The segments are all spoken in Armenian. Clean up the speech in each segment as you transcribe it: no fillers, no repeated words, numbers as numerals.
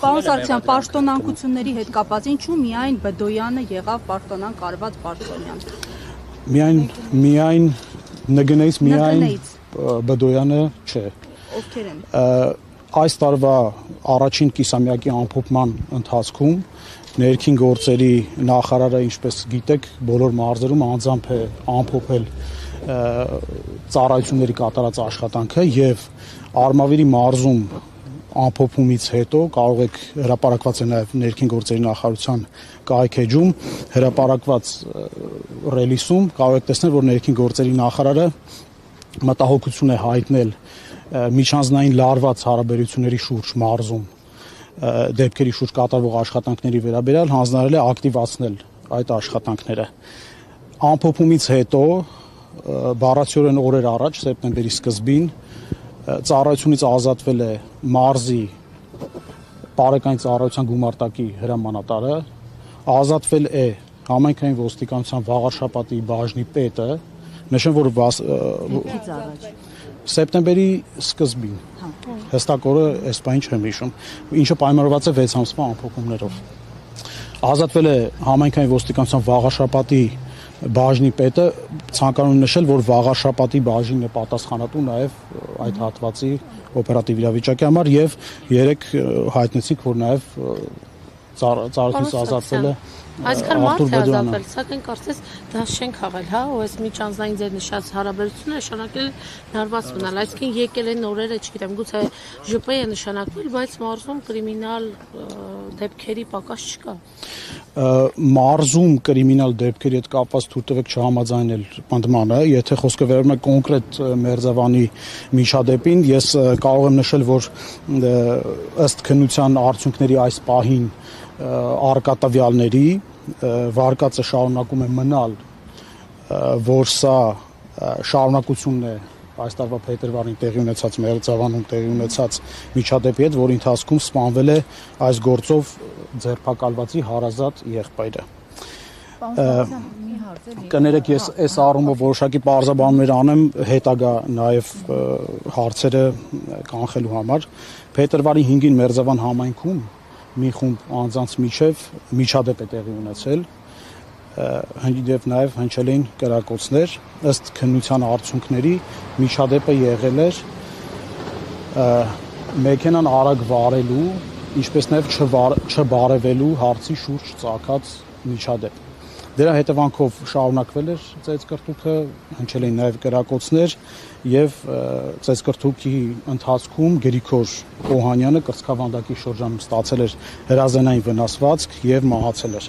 Պարոն Սարգսյան, պաշտոնանկությունների հետ կապված ինչու միայն Բդոյանը եղավ պաշտոնանկ արված Պարսոնյան։ Միայն ՆԳՆ-ից միայն Բդոյանը չէ։ Ովքեր են։ Այս տարվա առաջին կիսամյակի ամփոփման ընթացքում ներքին գործերի նախարարը, ինչպես գիտեք, բոլոր մարզերում անձամբ է ամփոփել ծառայությունների կատարած աշխատանքը եւ Արմավիրի մարզում ամփոփումից հետո կարող եք հրապարակված է նաև ներքին գործերի նախարարության կայքեջում հրապարակված ռելիսում կարող եք տեսնել, որ ներքին գործերի նախարարը մտահոգություն է հայտնել միջանձնային լարված հարաբերությունների շուրջ մարզում դեպքերի շուրջ կատարվող աշխատանքների վերաբերյալ հանձնարարել է ակտիվացնել այդ աշխատանքները ամփոփումից հետո բառացիորեն օրեր առաջ սեպտեմբերի սկզբին ծառայությունից ազատվել է մարզի բարեկային ծառայության գումարտակի հրամանատարը, ազատվել է համայնքային ոստիկանության Վաղարշապատի բաժնի պետը, նշեմ, որ սեպտեմբերի սկզբին, հստակ օրը այս բանը չեմ հիշում, ինչը պայմանավորված է 6 ամսվա ամփոփումներով։ Ազատվել է համայնքային ոստիկանության Վաղարշապատի բաժնի պետը, ցանկանում եմ նշել, որ Վաղարշապատի բաժինն է պատասխանատու նաև այդ հատվածի օպերատիվ իրավիճակի համար եւ երեք հայտնեցիք, որ նաև ծառայությունից ազատվել է Այսքան մարդ է ազատվել, սակայն կարծես դա չեն խաղալ, հա, ու այս միջանձնային ձեր նշած հարաբերությունը նշանակել լարված մնալ, այսինքն եկել են օրերը, չգիտեմ, գուցե ԺՊ է նշանակվել, բայց մարզում կրիմինալ դեպքերի պակաս չկա։ Մարզում կրիմինալ դեպքերի հետ կապված թույլ տվեք չհամաձայնել պնդմանը, եթե խոսքը վերաբերում է կոնկրետ Մերձավանի միջադեպին, ես կարող եմ նշել, որ ըստ քննության արդյունքների այս պահին առկա տվյալների վարկածը շարունակում է մնալ, որ սա շարունակությունն է այս տարվա փետրվարին տեղի ունեցած Մերձավանում տեղի ունեցած միջադեպի հետ, որի ընթացքում սպանվել է այս գործով ձերբակալվածի հարազատ եղբայրը։ Կներեք, ես այս առումով որոշակի պարզաբանումներ անեմ հետագա նաև հարցերը կանխելու համար։ Փետրվարի 5-ին Մերձավան համայնքում մի խումբ անձանց միջև միջադեպ է տեղի ունեցել, եւ նաև հնչել էին կրակոցներ, ըստ քննության արդյունքների միջադեպը եղել էր մեքենան արագ վարելու, ինչպես նաև չբարևելու հարցի շուրջ ծագած միջադեպ։ Դրա հետևանքով շարունակվել էր ծեծկռթուքը, հնչել էին նաև կրակոցներ եւ ծեծկռթուքի ընթացքում Գրիգոր Օհանյանը կրծքավանդակի շրջանում ստացել էր հրազենային վնասվածք եւ մահացել էր։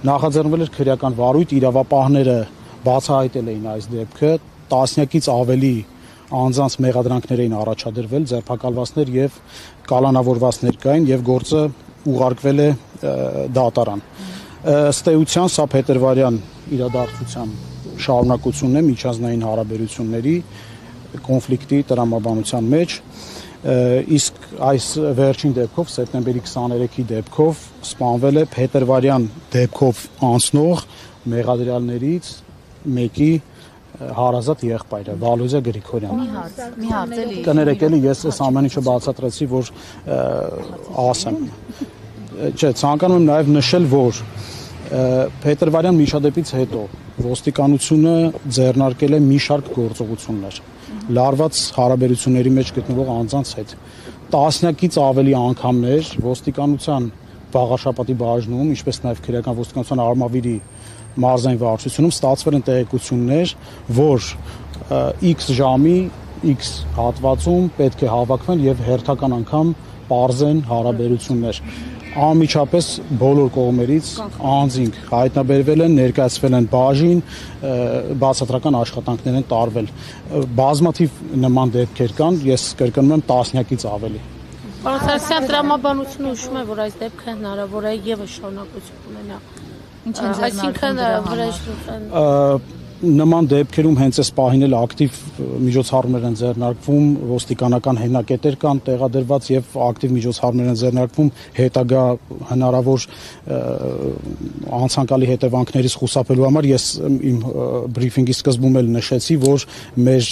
Նախաձեռնվել էր քրեական վարույթ, իրավապահները բացահայտել էին այս դեպքը, տասնյակից ավելի անձանց մեղադրանքներ էին առաջադրվել, ձերբակալվածներ եւ կալանավորվածներ կային եւ գործը ուղարկվել է դատարան։ Ըստ էության սա փետրվարյան իրադարձության շարունակությունն է միջանձնային հարաբերությունների կոնֆլիկտի տրամաբանության մեջ, իսկ այս վերջին դեպքով սեպտեմբերի 23-ի դեպքով սպանվել է փետրվարյան դեպքով անցնող մեղադրյալներից մեկի հարազատ եղբայրը Վալոզիա Գրիգորյանը։ Մի հարց էլի։ Կներեք, էլի ես այս ամեն ինչը բացատրեցի, որ ասեմ։ Չէ, ցանկանում եմ նաև նշել, որ փետրվարյան միջադեպից հետո ոստիկանությունը ձեռնարկել է մի շարք գործողություններ լարված հարաբերությունների մեջ գտնվող անձանց հետ։ Տասնյակից ավելի անգամներ ոստիկանության Վաղարշապատի բաժնում, ինչպես նաև քրեական ոստիկանության Արմավիրի մարզային վարչությունում ստացվել են տեղեկություններ, որ X ժամի X հատվածում պետք է հավաքվեն եւ հերթական անգամ պարզեն հարաբերություններ։ Անմիջապես բոլոր կողմերից անձինք հայտնաբերվել են, ներկայացվել են բաժին, բացատրական աշխատանքներ են տարվել։ Բազմաթիվ նման դեպքեր կան, ես կրկնում եմ տասնյակից ավելի։ Պարոն Սարգսյան, տրամաբանությունը հուշում է, որ այս դեպքը հնարավոր է եւս շարունակություն ունենա։ Այսինքն վրեժ նման դեպքերում հենց այս պահին էլ ակտիվ միջոցառումներ են ձեռնարկվում, ոստիկանական հենակետեր կան տեղադրված եւ ակտիվ միջոցառումներ են ձեռնարկվում հետագա հնարավոր անցանկալի հետևանքներից խուսափելու համար։ Ես իմ բրիֆինգի սկզբում էլ նշեցի, որ մեր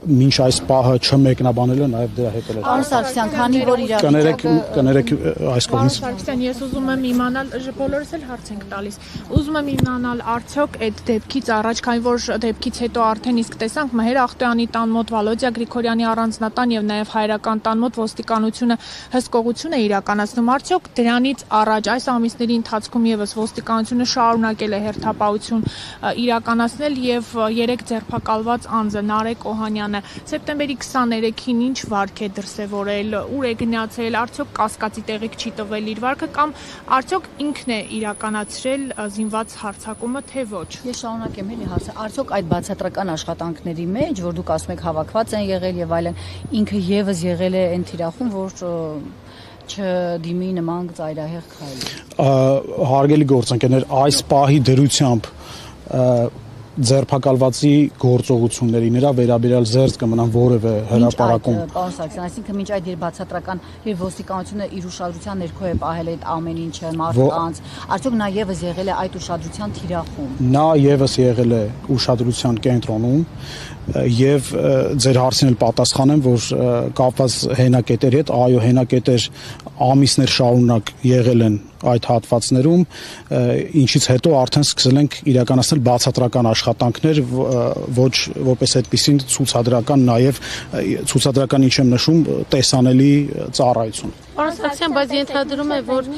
մինչ այս պահը չմեկնաբանելը նաև դրա հետ է։ Պարոն Սարգսյան, քանի որ կներեք այս կողմից։ Սարգսյան, ես ուզում եմ իմանալ, բոլորս էլ հարց ենք տալիս։ Ուզում եմ իմանալ արդյոք այդ դեպքից առաջ, քանի որ դեպքից հետո արդեն իսկ տեսանք Մհեր Ախտոյանի տան մոտ, Վալոդիա Գրիգորյանի առանձնատան եւ նաեւ հայրական տան մոտ ոստիկանությունը հսկողություն է իրականացնում, արդյոք դրանից առաջ այս ամիսների ընթացքում եւս ոստիկանությունը շարունակել է հերթապահություն իրականացնել եւ 3 ձերբակալված անձը Նարեկ Օհանյանը սեպտեմբերի 23-ին ինչ վարք է դրսևորել, ուր է գնացել, արդյոք կասկածի տեղիք չի տվել իր վարքը կամ արդյոք ինքն է իրականացրել զինված հարձակումը, թե ոչ։ Ես շարունակեմ էլի հարցը, արդյոք այդ բացատրական աշխատանքների մեջ, որ դուք ասում եք հավաքված են եղել եւ այլն, ինքը եւս եղել է այն թիրախում, որ չդիմի նման ծայրահեղ քայլի։ Հարգելի գործընկերներ, այս պահի դրությամբ ձերբակալվածի գործողությունների նրա վերաբերյալ զերծ կմնան որևէ հրապարակում։ Պարոն Սարգսյան, այսինքն մինչ այդ իր բացատրական եւ ոստիկանությունը իր ուշադրության ներքո է պահել այդ ամեն ինչը մարդկանց, արդյոք նա եւս եղել է այդ ուշադրության թիրախում։ Նա եւս եղել է ուշադրության կենտրոնում եւ ձեր հարցին էլ պատասխանեմ, որ կապված հենակետերի հետ, այո, հենակետեր ամիսներ շարունակ եղել են այդ հատվածներում, ինչից հետո արդեն սկսել ենք իրականացնել բացատրական աշխատանքներ, ոչ որպես այդպիսին ցուցադրական, նաև ցուցադրական ինչ եմ նշում, տեսանելի ծառայություն։ Պարոն Սարգսյան, բայց ենթադրում է, որ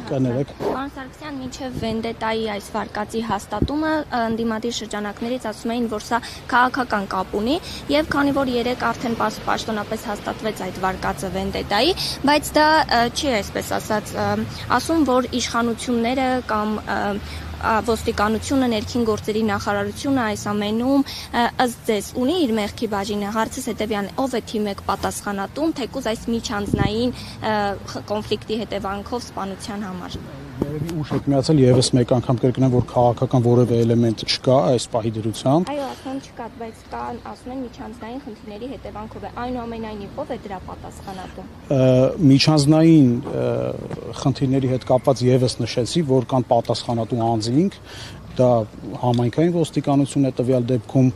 կներեք։ Պարոն Սարգսյան, մինչև վենդետայի այս վարկածի հաստատումը ընդդիմադիր շրջանակներից ասում էին, որ սա քաղաքական կապ ունի, եւ քանի որ 3 արդեն պաշտոնապես հաստատվեց այդ վարկածը վենդետայի, բայց դա չի այսպես ասած ասում, որ իշխանությունները կամ ոստիկանությունը, ներքին գործերի նախարարությունը այս ամենում ըստ ձեզ ունի իր մեղքի բաժինը, հարցս հետևյալն է, ով է թիմ 1 պատասխանատուն, թեկուզ այս միջանձնային կոնֆլիկտի հետևանքով սպանության համար։ Երևի ուշ եք միացել եւս մեկ անգամ կրկնեմ, որ քաղաքական որևէ էլեմենտ չկա այս պահի դրությամբ։ Այո, ասում չկա, բայց կա, ասում են միջանձնային խնդիրների հետևանքով է։ Այնուամենայնիվ ով է դրա պատասխանատուն։ Միջանձնային խնդիրների հետ կապված եւս նշեցի, որ կան պատասխանատու անձինք, դա համայնքային ոստիկանությունն է տվյալ դեպքում,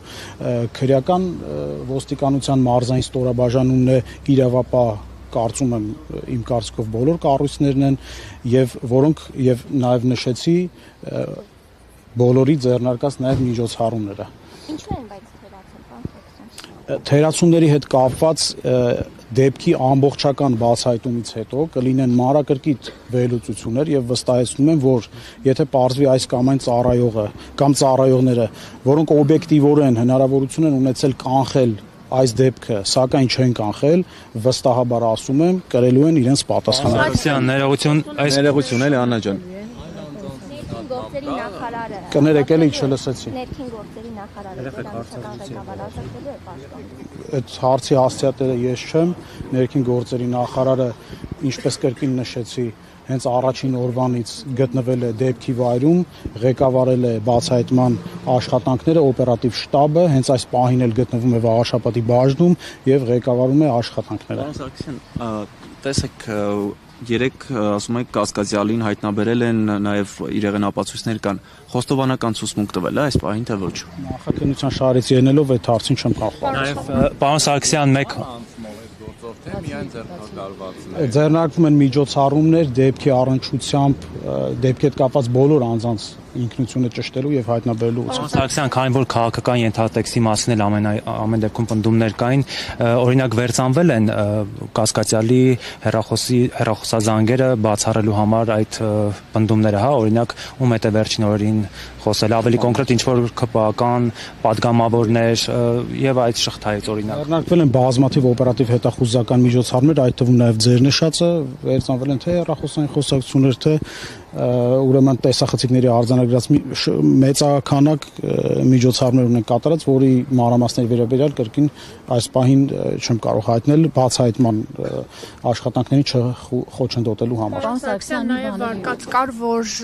քրեական ոստիկանության մարզային ստորաբաժանումն է, իրավապահ կարծում եմ իմ կարծիքով բոլոր կառույցներն են եւ որոնք եւ նաեւ նշեցի բոլորի ձեռնարկած նաեւ միջոցառումները։ Ինչու են բայց թերացել, պարոն Սարգսյան։ Թերացումների հետ կապված դեպքի ամբողջական բացահայտումից հետո կլինեն մանրակրկիտ վերլուծություններ եւ վստահեցնում եմ, որ եթե պարզվի այս կամ այն ծառայողը կամ ծառայողները, որոնք օբյեկտիվորեն հնարավորություն են ունեցել կանխել այս դեպքը, սակայն չեն կանխել, վստահաբար ասում եմ, կրելու են իրենց պատասխանը։ Սարգսյան, ներողություն էլի Աննա ջան։ Ներքին գործերի նախարարը։ Կներեք էլի չլսեցի։ Ներքին գործերի նախարարը պետական ղեկավար ազատելու է պաշտոնից։ Այդ հարցի հասցեատերը ես չեմ, ներքին գործերի նախարարը, ինչպես կրկին նշեցի, հենց առաջին օրվանից գտնվել է դեպքի վայրում, ղեկավարել է բացահայտման աշխատանքները, օպերատիվ շտաբը, հենց այս պահին էլ գտնվում է Վաղաշապատի բաժնում եւ ղեկավարում է աշխատանքները։ Պարոն Սարգսյան, տեսեք 3 ասում եք կասկածյալին հայտնաբերել են, նաև իրեղեն ապացույցներ կան, խոստովանական ցուցմունք տվել է այս պահին թե ոչ։ Նախաքննության շարից ելնելով այդ հարցին չեմ կարող։ Նաև պարոն Սարգսյան, մեկ ձեռնարկվում են միջոցառումներ դեպքի առնչությամբ, դեպքի հետ կապված բոլոր անձանց ինքնությունը ճշտելու եւ հայտնաբերելու։ Պարոն Սարգսյան, քանի որ քաղաքական ենթատեքստի մասին էլ ամեն դեպքում պնդումներ կային, օրինակ վերցանվել են կասկածյալի հեռախոսազանգերը բացառելու համար այդ պնդումները, հա, օրինակ ում հետ է վերջին օրերին խոսել, ավելի կոնկրետ ինչ որ ԿՊԱ-ական падգամավորներ եւ այդ շղթայից օրինակ։ Ձեռնարկվել են բազմաթիվ օպերատիվ հետախուզական միջոցառումներ, այդ թվում նաեւ ձեր նշածը, վերցանվել են թե հեռախոսային խոսակցություններ, թե ուրեմն տեսախցիկների արձանագրած մեծականակ միջոցառումներ ունեն կատարած, որի մանրամասների վերաբերյալ կրկին այս պահին չեմ կարող հայտնել բացահայտման աշխատանքների չխոչընդոտելու համար։ Պարոն Սարգսյան, նաև վարկած կար, որ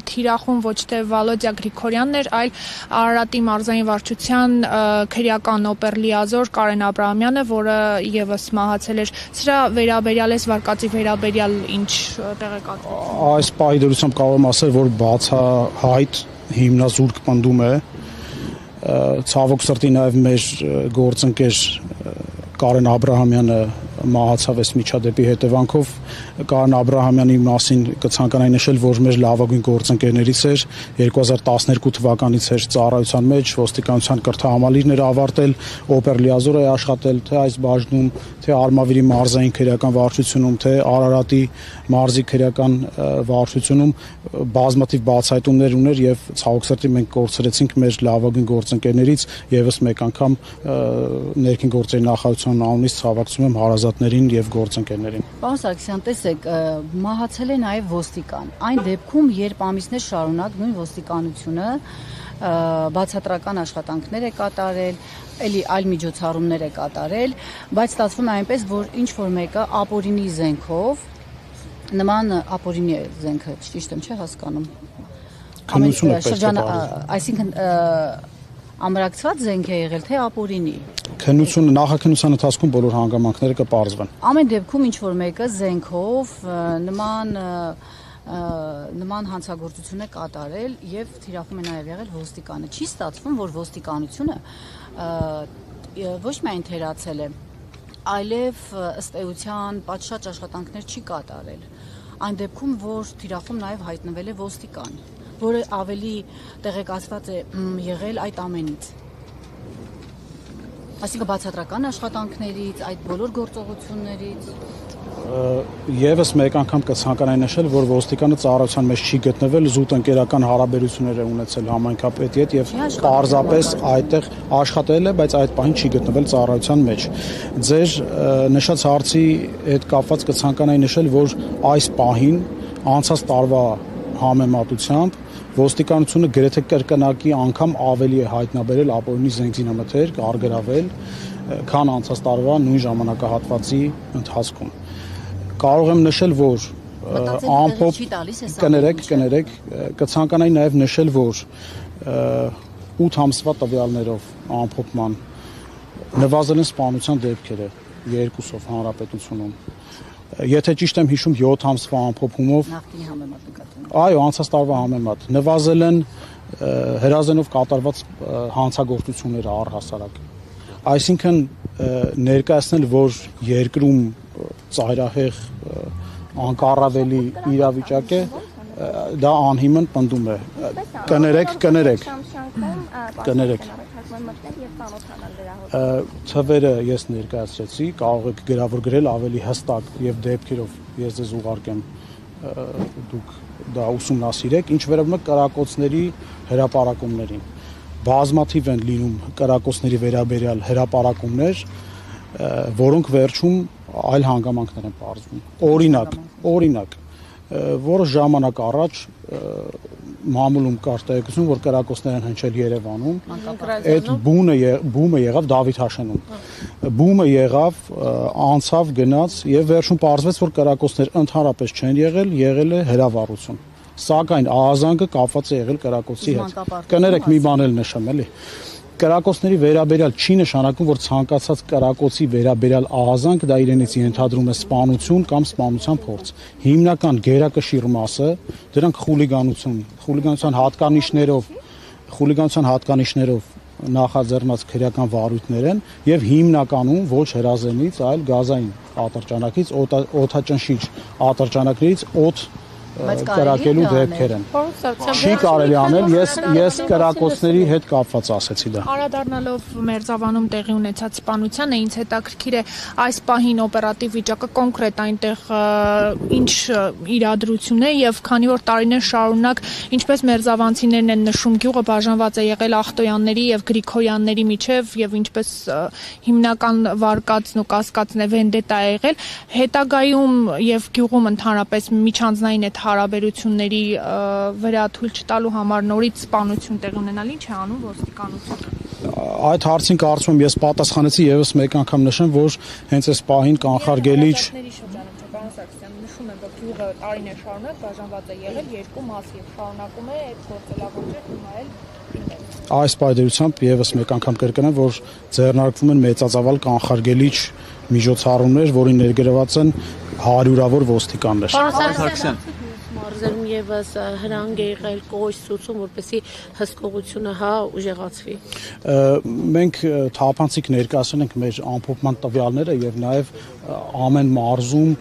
թիրախում ոչ թե Վալոդիա Գրիգորյանն էր, այլ Արարատի մարզային վարչության քրեական օպերլիազոր Կարեն Աբրահամյանը, որը եւս մահացել էր։ Սրա վերաբերյալ էս վարկածի վերաբերյալ ինչ տեղեկատվություն։ Այս պահի դրությամբ կարող եմ ասել, որ բացահայտ հիմնազուրկ պնդում է ցավոք սրտի նաև մեր գործընկեր Կարեն Աբրահամյանը մահացավ այս միջադեպի հետևանքով Կարեն Աբրահամյանի մասին կցանկանայի նշել, որ մեր լավագույն գործընկերներից էր 2012 թվականից էր ծառայության մեջ ոստիկանության կրթահամալիրներ ավարտել, օպերլիազոր է աշխատել թե այս բաժնում, թե Արմավիրի մարզային քրեական վարչությունում, թե Արարատի մարզի քրեական վարչությունում բազմաթիվ բացահայտումներ ուներ եւ ցավոք սրտի մենք կորցրեցինք մեր լավագույն գործընկերներից եւս մեկ անգամ ներքին գործերի նախարարության անունից ցավակցում եմ հարազատներին եւ գործընկերներին։ Պարոն Սարգսյան, տեսեք, մահացել է նաև ոստիկան։ Այն դեպքում, երբ ամիսներ շարունակ նույն ոստիկանությունը բացատրական աշխատանքներ է կատարել, էլի այլ միջոցառումներ է կատարել, բայց ստացվում է այնպես, որ ինչ որ մեկը ապօրինի զենքով, նման ապօրինի է զենքը, ճիշտ եմ, չէ՞ հասկանում։ Քննությունը պետք է բարձր։ Այսինքն ամրակցված զենք է եղել, թե ապօրինի։ Քննությունը նախաքննության ընթացքում բոլոր հանգամանքները կպարզվեն։ Ամեն դեպքում ինչ որ մեկը զենքով նման հանցագործություն է կատարել եւ թիրախում է նաեւ եղել ոստիկանը։ Չի ստացվում, որ ոստիկանությունը ոչ միայն թերացել է, այլև ըստ էության պատշաճ աշխատանքներ չի կատարել։ Այն դեպքում, որ թիրախում նաեւ հայտնվել է ոստիկան, որը ավելի տեղեկացված է եղել այդ ամենից։ Այսինքն բացատրական աշխատանքներից, այդ բոլոր գործողություններից Եվս մեկ անգամ կցանկանայի նշել, որ ոստիկանը ծառայության մեջ չի գտնվել, զուտ ընկերական հարաբերություններ է ունեցել համայնքապետի հետ եւ պարզապես այդտեղ աշխատել է, բայց այդ պահին չի գտնվել ծառայության մեջ։ Ձեր նշած հարցի հետ կապված կցանկանայի նշել, որ այս պահին անցած տարվա համեմատությամբ ոստիկանությունը գրեթե կրկնակի անգամ ավելի է հայտնաբերել ապօրինի զենքզինամթերք, արգրավել, քան անցած տարվա նույն ժամանակահատվածի ընթացքում։ Կարող եմ նշել, որ ամփոփ կներեք, կցանկանայի նաև նշել, որ 8 ամսվա տվյալներով ամփոփման նվազել են սպանության դեպքերը երկուսով հանրապետությունում։ Եթե ճիշտ եմ հիշում 7 ամսվա ամփոփումով նախկինի համեմատ նկատվում։ Այո, անցած տարվա համեմատ նվազել են հրազենով կատարված հանցագործությունները առհասարակ։ Այսինքն ներկայացնել, որ երկրում ծայրահեղ անկառավելի իրավիճակ է, դա անհիմն պնդում է։ Կներեք։ Թվերը ես ներկայացրեցի, կարող եք գրավոր գրել ավելի հստակ եւ դեպքերով ես ձեզ ուղարկեմ, դուք դա ուսումնասիրեք, ինչ վերաբերում է կրակոցների հրապարակումներին։ Բազմաթիվ են լինում կրակոցների վերաբերյալ հրապարակումներ, որոնք վերջում այլ հանգամանքներ են պարզվում։ Օրինակ, որոշ ժամանակ առաջ մամուլում կար տեղեկություն, որ կրակոցներ են հնչել Երևանում, այդ բումը եղավ Դավիթ Հաշենում։ Բումը եղավ, անցավ, գնաց եւ վերջում պարզվեց, որ կրակոցներ ընդհանրապես չեն եղել է հրավառություն։ Սակայն ահազանգը կապված է եղել կրակոցի հետ։ Կներեք մի բան էլ նշեմ, էլի։ Կրակոցների վերաբերյալ չի նշանակում, որ ցանկացած կրակոցի վերաբերյալ ահազանգ դա իրենից ենթադրում է սպանություն կամ սպանության փորձ։ Հիմնական գերակշիռ մասը դրանք խուլիգանության հատկանիշներով նախաձեռնած քրեական վարույթներ են եւ հիմնականում ոչ հրազենից, այլ գազային ատրճանակից, օդաճնշիչ ատրճանակներից օդ կրակելու դեպքեր են։ Չի կարելի անել, ես կրակոցների հետ կապված ասեցի դա։ Անդրադառնալով Մերձավանում տեղի ունեցած սպանությանը, ինձ հետաքրքիր է այս պահին օպերատիվ վիճակը կոնկրետ այնտեղ ինչ իրադրություն է եւ քանի որ տարիներ շարունակ ինչպես մերձավանցիներն են նշում, գյուղը բաժանված է եղել Ախտոյանների եւ Գրիգորյանների միջև եւ ինչպես հիմնական վարկածն ու կասկածն է վենդետա է եղել, հետագայում եւ գյուղում ընդհանրապես միջանձնային այդ հարաբերությունների վրա թույլ չտալու համար նորից սպանություն տեղ ունենալ, ինչ է անում ոստիկանությունը։ Այդ հարցին կարծում եմ ես պատասխանեցի եւս մեկ անգամ նշեմ, որ հենց այս պահին կանխարգելիչ նշում եմ, որ գյուղը տարիներ շարունակ բաժանված է եղել երկու մասի եւ շարունակում է այդ գործելավոճը հիմա էլ այս պայմանությամբ եւս մեկ անգամ կրկնեմ, որ ձեռնարկվում են մեծածավալ կանխարգելիչ միջոցառումներ, որին ներգրաված են հարյուրավոր ոստիկաններ։ Պարոն Սարգսյան, մարզերում եւս հրանգ է եղել կողոջ ցուցում, որպեսզի հսկողությունը ուժեղացվի։ Մենք թափանցիկ ներկայացրել ենք մեր ամփոփման տվյալները եւ նաեւ ամեն մարզում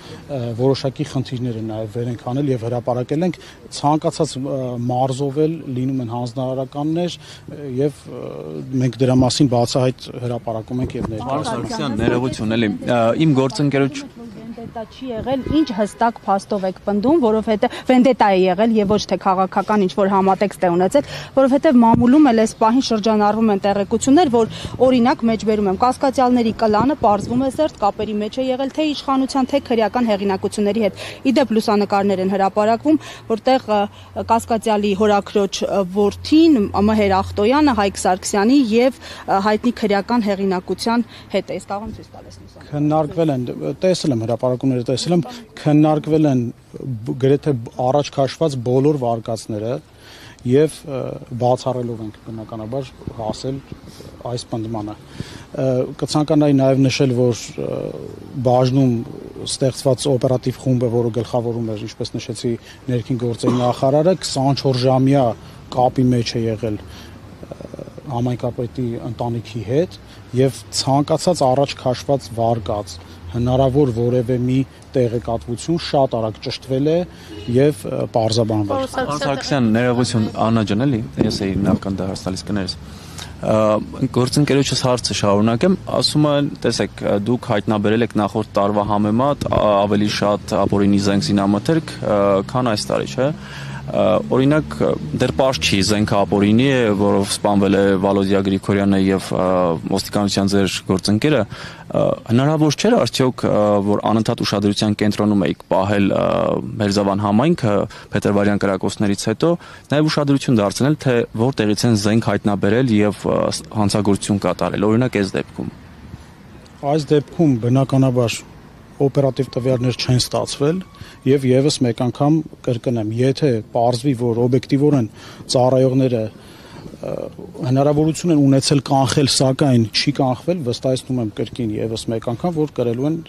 որոշակի խնդիրներ են նաեւ վեր ենք անել եւ հրապարակել ենք ցանկացած մարզով էլ լինում են հանձնարարականներ եւ մենք դրա մասին բացահայտ հրապարակում ենք եւ Սարգսյան, ներողություն էլի։ Իմ գործընկերոջ Վենդետա չի եղել, ինչ հստակ փաստով եք պնդում, որովհետեւ վենդետա է եղել եւ ոչ թե քաղաքական ինչ որ համատեքստ է ունեցել, որովհետեւ մամուլում էլ այս պահին շրջանառվում են տեղեկություններ, որ օրինակ մեջբերում եմ կասկածյալների կլանը պարզվում է զերծ կապերի մեջ է եղել թե իշխանության, թե քրեական հեղինակությունների հետ։ Իդեպ լուսանկարներ են հրապարակվում, որտեղ կասկածյալի հորաքրոջ որդին Մհեր Ախտոյանը, Հայկ Սարգսյանի եւ հայտնի քրեական հեղինակության հետ է։ Ես կարող եմ ցույց տալիս լուսանկար։ Քննարկվել են, տեսել եմ հրապարակումները, տեսել եմ, քննարկվել են գրեթե առաջ քաշված բոլոր վարկածները եւ բացառելով ենք բնականաբար հասել այս պնդմանը։ Կցանկանայի նաեւ նշել, որ բաժնում ստեղծված օպերատիվ խումբը, որը գլխավորում էր, ինչպես նշեցի, ներքին գործերի նախարարը 24 ժամյա կապի մեջ է եղել համայնքապետի ընտանիքի հետ եւ ցանկացած առաջ քաշված վարկած հնարավոր որևէ մի տեղեկատվություն շատ արագ ճշտվել է եւ պարզաբանվել։ Սարգսյան, ներողություն, Աննա ջան, էլի, ես էի նախքան դա հարց տալիս կներես։ Գործընկերոջս հարցը շարունակեմ, ասում են, տեսեք, դուք հայտնաբերել եք նախորդ տարվա համեմատ ավելի շատ ապօրինի զենք զինամթերք, քան այս տարի, չէ՞։ Օրինակ դեռ պարզ չի զենքը ապօրինի է, որով սպանվել է Վալոդիա Գրիգորյանը եւ ոստիկանության ձեր գործընկերը, հնարավոր չէր արդյոք որ անընդհատ ուշադրության կենտրոնում եք պահել Մերձավան համայնքը փետրվարյան կրակոցներից հետո նաեւ ուշադրություն դարձնել թե որտեղից են զենք հայտնաբերել եւ հանցագործություն կատարել, օրինակ այս դեպքում։ Այս դեպքում բնականաբար օպերատիվ տվյալներ չեն ստացվել եւ եւս մեկ անգամ կրկնեմ, եթե պարզվի, որ օբյեկտիվորեն ծառայողները հնարավորություն են ունեցել կանխել, սակայն չի կանխվել, վստահեցնում եմ կրկին եւս մեկ անգամ, որ կրելու են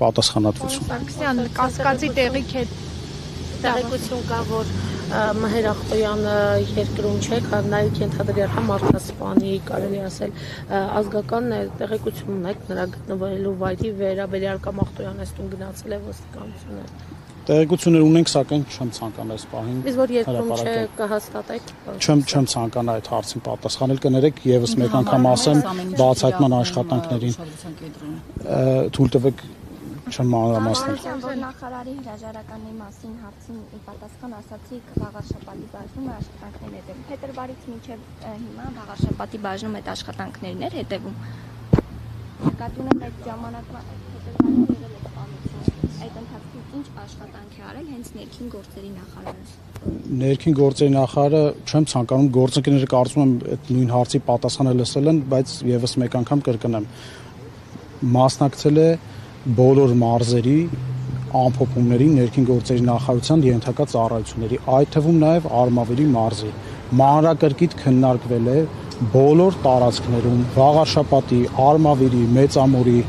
պատասխանատվություն։ Սարգսյան, կասկածի տեղիք է տեղեկություն կա, որ Մհեր Ախտոյանը երկրում չէ, քաննայք ենթադրյալ մարդասպանի, կարելի ասել, ազգական տեղեկություն ունեք նրա գտնվելու վայրի վերաբերյալ կամ Ախտոյանը այստուն գնացել է ոստիկանությունը։ Տեղեկություններ ունենք, սակայն չեմ ցանկանա այս պահին։ Իսկ որ երկրում չէ կհաստատեք։ Չեմ ցանկանա այդ հարցին պատասխանել, կներեք եւս մեկ անգամ ասեմ բացահայտման աշխատանքներին թույլ տվեք չեմ մանրամասնել։ Որ նախարարի հրաժարականի մասին հարցին պատասխան ասացիք Վաղարշապատի բաժնում աշխատանքներն հետևում։ Փետրվարից մինչև հիմա Վաղարշապատի բաժնում այդ աշխատանքներն էր հետևում։ Կատունել այդ ժամանակમાં Փետրվարին եղել է սպանություն։ Այդ ընթացքում ինչ աշխատանք է արել հենց ներքին գործերի նախարարը։ Ներքին գործերի նախարարը չեմ ցանկանում գործընկերները կարծում եմ այդ նույն հարցի պատասխանը լսել են, բայց եւս մեկ անգամ կրկնեմ։ Մասնակցել է բոլոր մարզերի ամփոփումների ներքին գործերի նախարարության ենթակա ծառայությունների, այդ թվում նաև Արմավիրի մարզի։ Մանրակրկիտ քննարկվել է բոլոր տարածքներում, Վաղարշապատի, Արմավիրի, Մեծամորի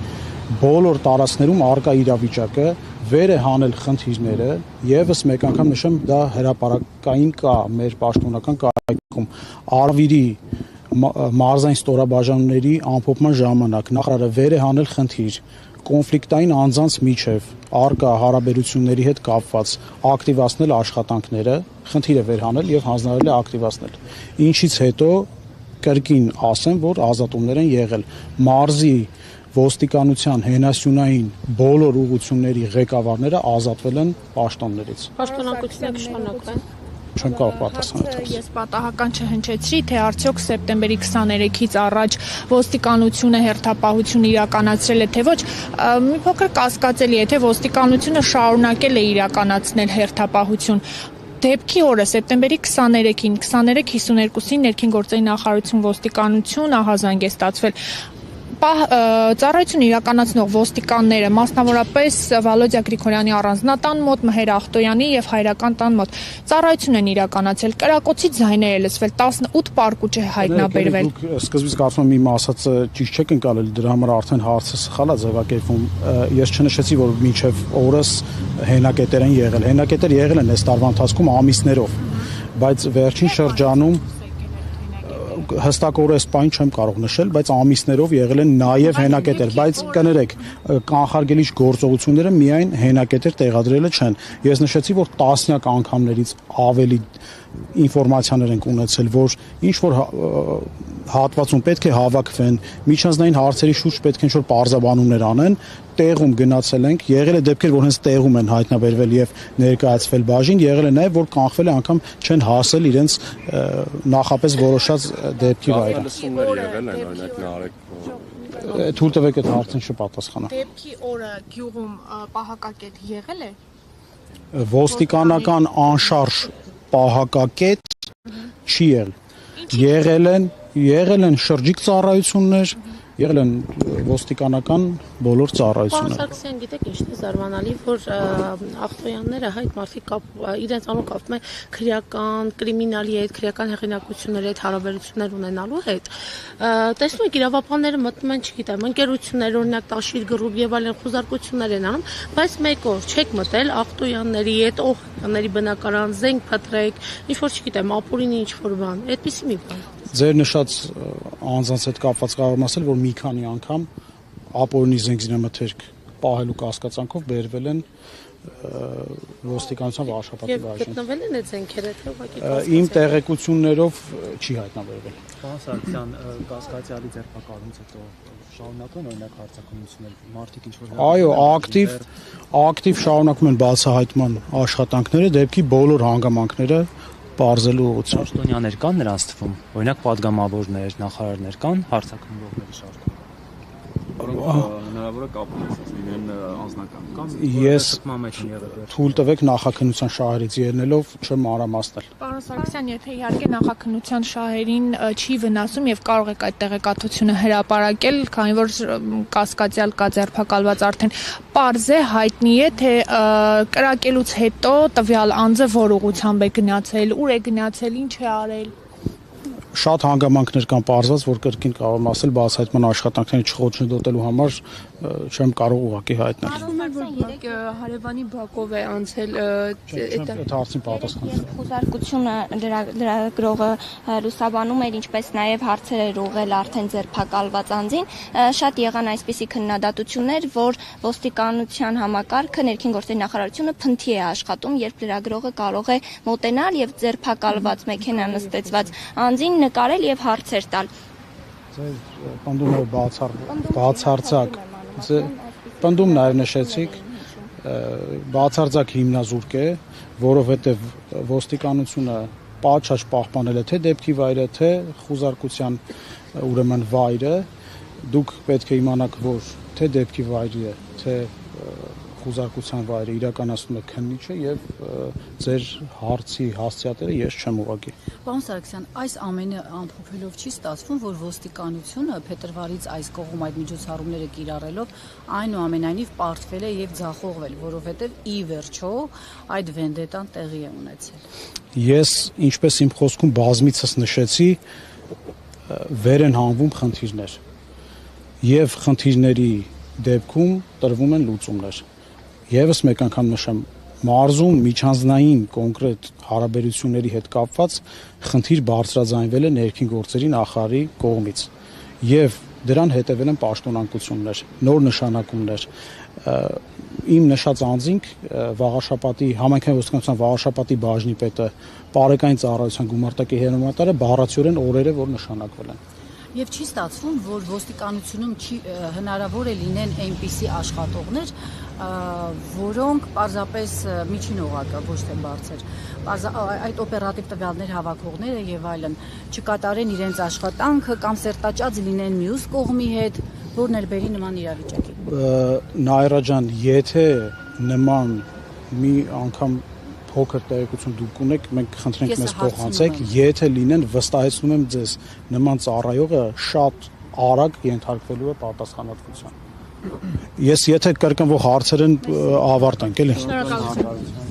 բոլոր տարածքներում արկա իրավիճակը, վեր է հանել խնդիրները, եւս մեկ անգամ նշեմ, դա հրապարակային կա մեր պաշտոնական կայքում։ Արմավիրի մարզային ստորաբաժանումների ամփոփման ժամանակ նախարարը վեր է հանել խնդիր կոնֆլիկտային անձանց միջև արկա հարաբերությունների հետ կապված ակտիվացնել աշխատանքները, խնդիրը վերհանել եւ հանձնարարել է ակտիվացնել։ Ինչից հետո կրկին ասեմ, որ ազատումներ են եղել մարզի ոստիկանության հենասյունային բոլոր ուղղությունների ղեկավարները ազատվել են պաշտոններից։ Պաշտոնակությունը կշարունակվի։ Չեմ կարող պատասխանել։ Ես պատահական չհնչեցրի, թե արդյոք սեպտեմբերի 23-ից առաջ ոստիկանությունը հերթապահություն իրականացրել է, թե ոչ։ Մի փոքր կասկածելի է, թե ոստիկանությունը շարունակել է իրականացնել հերթապահություն։ Դեպքի օրը սեպտեմբերի 23-ին, 23:52-ին ներքին գործերի նախարարություն ոստիկանություն ահազանգ է ստացվել։ Ծառայություն իրականացնող ոստիկանները, մասնավորապես Վալոդիա Գրիգորյանի առանձնատան մոտ, Մհեր Ախտոյանի եւ Հայրական տան մոտ ծառայություն են իրականացել։ Կրակոցի ձայներ է լսվել, 18 պարկուճ է հայտնաբերվել։ Դուք սկզբից կարծում եմ իմ ասածը ճիշտ չեք ընկալել, դրա համար արդեն հարցը սխալ է ձևակերպվում։ Ես չնշեցի, որ մինչև օրս հենակետեր են եղել։ Հենակետեր եղել են այս տարվա ընթացքում ամիսներով, բայց վերջին շրջանում հստակորեն այս բան չեմ կարող նշել, բայց ամիսներով եղել են նաև հենակետեր, բայց կներեք, կանխարգելիչ գործողությունները միայն հենակետեր տեղադրելը չեն։ Ես նշեցի, որ տասնյակ անգամներից ավելի ինֆորմացիաներ ենք ունեցել, որ ինչ որ հատվածում պետք է հավաքվեն, միջանձնային հարցերի շուրջ պետք է ինչ-որ պարզաբանումներ անեն, տեղում գնացել ենք, եղել է դեպքեր, որ հենց տեղում են հայտնաբերվել եւ ներկայացվել բաժին, եղել է նաեւ, որ կանխվել է անգամ չեն հասել իրենց նախապես որոշած դեպքի վայրը։ Եղել են օրինակ Նարեկ Թույլ տվեք այդ հարցին չպատասխանա։ Դեպքի օրը գյուղում պահակակետ եղել է։ Ոստիկանական անշարժ պահակակետ չի եղել։ Եղել են շրջիկ ծառայություններ, եղել են ոստիկանական բոլոր ծառայությունները։ Պարոն Սարգսյան, գիտեք ինչն է զարմանալի, որ ախտոյանները հայտ մարդիկ իրենց անուն կապվում են քրեական, կրիմինալի հետ, քրեական հեղինակությունների հետ հարաբերություններ ունենալու հետ։ Տեսնում եք իրավապանները մտնում են, չգիտեմ, ընկերություններ, օրինակ Տաշիր գրուպ եւ այլն խոզարկություններ են անում, բայց մեկ օր չեք մտել ախտոյանների հետ, օղկանների բնակարան, զենք փտրեք, ինչ որ չգիտեմ, ապուրինի ինչ որ բան, այդպեսի մի բան։ Ձեր նշած անձանց հետ կապված կարող եմ ասել, որ մի քանի անգամ ապօրինի զենքզինամթերք պահելու կասկածանքով բերվել են ոստիկանության վարշապատի բաժին։ Գտնվել են այդ զենքերը, թե ուղղակի Իմ տեղեկություններով չի հայտնաբերվել։ Պարոն Սարգսյան, կասկածյալի ձերբակալումից հետո շարունակում են օրինակ հարձակումություններ, մարդիկ ինչ որ Այո, ակտիվ շարունակում են բացահայտման աշխատանքները դեպքի բոլոր հանգամանքները բարձելու ուղղությամբ։ Պաշտոնյաներ կան նրանց թվում, օրինակ падգամավորներ, նախարարներ կան հարձակումողների շարքում։ Հնարավոր է կապված լինեն անձնական կամ Ես թույլ տվեք նախաքննության շահերից ելնելով չեմ մանրամասնել։ Պարոն Սարգսյան, եթե իհարկե նախաքննության շահերին չի վնասում եւ կարող եք այդ տեղեկատվությունը հրապարակել, քանի որ կասկածյալ կա ձերբակալված արդեն, պարզ է, հայտնի է, թե կրակելուց հետո տվյալ անձը որ ուղղությամբ է գնացել, ուր է գնացել, ինչ է արել։ Շատ հանգամանքներ կան պարզված, որ կրկին կարող եմ ասել, բացահայտման աշխատանքների չխոչընդոտելու համար չեմ կարող ուղղակի հայտնել։ հարևանի բակով է անցել Այդ հարցին պատասխան։ Խոզարկությունը լրագրողը լուսաբանում էր, ինչպես նաև հարցեր էր ուղղել արդեն ձերբակալված անձին, շատ եղան այսպիսի քննադատություններ, որ ոստիկանության համակարգը ներքին գործերի նախարարությունը փնթի է աշխատում, երբ լրագրողը կարող է մոտենալ եւ ձերբակալված մեքենա նստեցված անձին նկարել եւ հարցեր տալ։ Պնդում է բացարձակ։ Պնդում նաև նշեցիք բացարձակ հիմնազուրկ է, որովհետև ոստիկանությունը պատշաճ պահպանել է թե դեպքի վայրը, թե խոզարկության ուրեմն վայրը, դուք պետք է իմանաք, որ թե դեպքի վայրը, թե խոզարկության վայրը իրականացնում է քննիչը եւ ձեր հարցի հասցեատերը ես չեմ ուղղակի։ Պարոն Սարգսյան, այս ամենը ամփոփելով չի ստացվում, որ ոստիկանությունը փետրվարից այս կողմ այդ միջոցառումները կիրառելով այնուամենայնիվ պարտվել է եւ ձախողվել, որովհետեւ ի վերջո այդ վենդետան տեղի է ունեցել։ Ես, ինչպես իմ խոսքում բազմիցս նշեցի, վեր են հանվում խնդիրներ եւ խնդիրների դեպքում տրվում են լուծումներ։ Եվս մեկ անգամ նշեմ, մարզում միջանձնային կոնկրետ հարաբերությունների հետ կապված խնդիր բարձրաձայնվել է ներքին գործերի նախարարի կողմից եւ դրան հետևել են պաշտոնանկություններ, նոր նշանակումներ։ Իմ նշած անձինք Վաղաշապատի համայնքային ոստիկանության Վաղաշապատի բաժնի պետը Պարեկային ծառայության գումարտակի հերոմատարը բառացիորեն օրերը որ նշանակվել են։ Եվ չի ստացվում, որ ոստիկանությունում հնարավոր է լինեն այնպիսի աշխատողներ, որոնք պարզապես միջին օղակը ոչ թե բարձր, այդ օպերատիվ տվյալներ հավաքողները եւ այլն չկատարեն իրենց աշխատանքը կամ սերտաճած լինեն մյուս կողմի հետ, որն էլ բերի նման իրավիճակի։ Նաիրա ջան, եթե նման մի անգամ փոքր տեղեկություն դուք ունեք, մենք խնդրենք մեզ փոխանցեք, եթե լինեն, վստահեցնում եմ ձեզ, նման ծառայողը շատ արագ ենթարկվելու է պատասխանատվության։ Ես եթե կրկնվող հարցերն ավարտենք, էլի։ Շնորհակալություն։